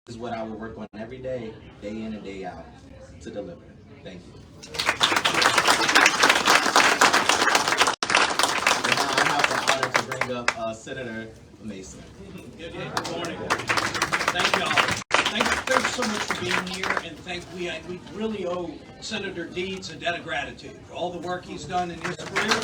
is what I will work on every day, day in and day out, to deliver. Thank you. And now I have the honor to bring up Senator Mason. Good morning. Thank y'all. Thanks so much for being here, and we really owe Senator Deeds a debt of gratitude for all the work he's done in his career. And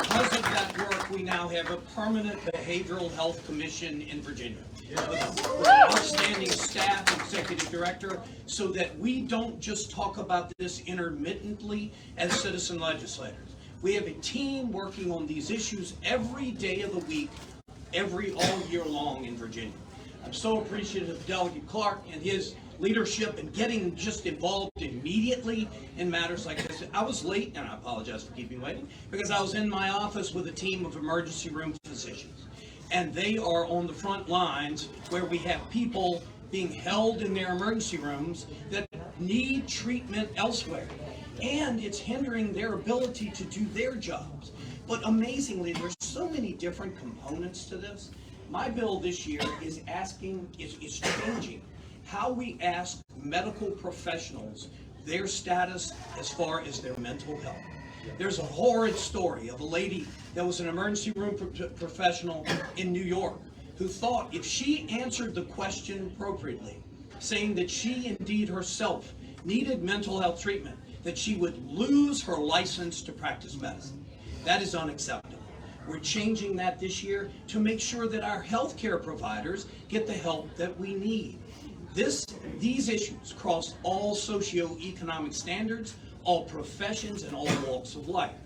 because of that work, we now have a permanent behavioral health commission in Virginia. With an outstanding staff, executive director, so that we don't just talk about this intermittently as citizen legislators. We have a team working on these issues every day of the week, all year long in Virginia. I'm so appreciative of Delegate Clark and his leadership and getting just involved immediately in matters like this. I was late, and I apologize for keeping waiting, because I was in my office with a team of emergency room physicians. And they are on the front lines where we have people being held in their emergency rooms that need treatment elsewhere. And it's hindering their ability to do their jobs. But amazingly, there's so many different components to this. My bill this year is changing how we ask medical professionals their status as far as their mental health. There's a horrid story of a lady that was an emergency room professional in New York who thought if she answered the question appropriately, saying that she indeed herself needed mental health treatment, that she would lose her license to practice medicine. That is unacceptable. We're changing that this year to make sure that our healthcare providers get the help that we need. These issues cross all socioeconomic standards, all professions, and all walks of life.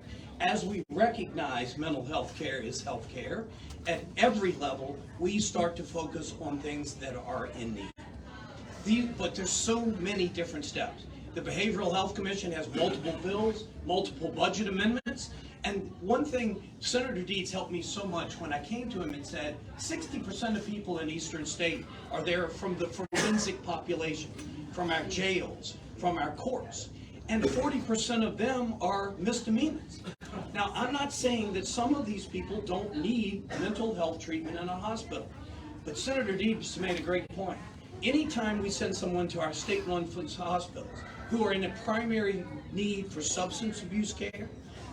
As we recognize mental health care is health care, at every level, we start to focus on things that are in need. But there's so many different steps. The Behavioral Health Commission has multiple bills, multiple budget amendments, and one thing, Senator Deeds helped me so much when I came to him and said, 60% of people in Eastern State are there from the forensic population, from our jails, from our courts, and 40% of them are misdemeanors. Now, I'm not saying that some of these people don't need mental health treatment in a hospital, but Senator Deeds made a great point. Anytime we send someone to our state-run hospitals who are in a primary need for substance abuse care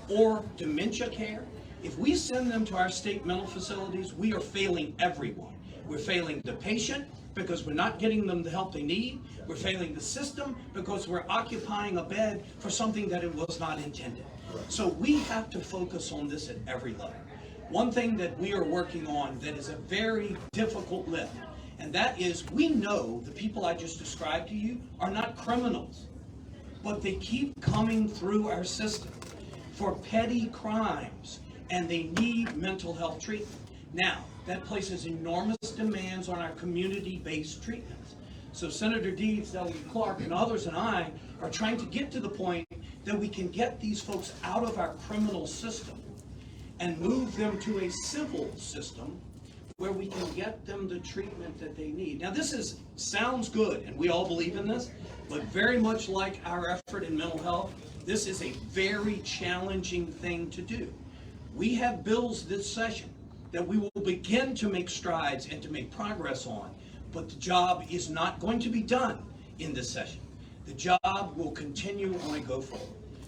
or dementia care, if we send them to our state mental facilities, we are failing everyone. We're failing the patient because we're not getting them the help they need. We're failing the system because we're occupying a bed for something that it was not intended. So we have to focus on this at every level. One thing that we are working on that is a very difficult lift, and that is we know the people I just described to you are not criminals, but they keep coming through our system for petty crimes, and they need mental health treatment. Now, that places enormous demands on our community-based treatments. So Senator Deeds, Delegate Clark, and others and I are trying to get to the point that we can get these folks out of our criminal system and move them to a civil system where we can get them the treatment that they need. Now, this sounds good, and we all believe in this, but very much like our effort in mental health, this is a very challenging thing to do. We have bills this session that we will begin to make strides and to make progress on, but the job is not going to be done in this session. The job will continue on and go forward.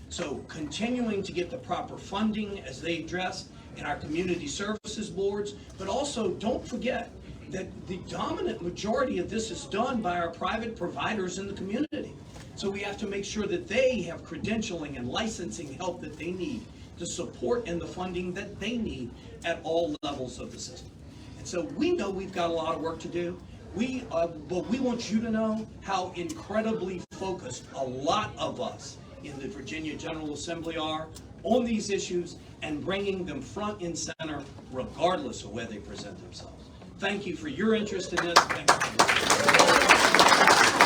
So continuing to get the proper funding as they address in our community services boards, but also don't forget that the dominant majority of this is done by our private providers in the community. So we have to make sure that they have credentialing and licensing help that they need to support and the funding that they need at all levels of the system. And so we know we've got a lot of work to do. But we want you to know how incredibly focused a lot of us in the Virginia General Assembly are on these issues and bringing them front and center regardless of where they present themselves. Thank you for your interest in this. Thank you.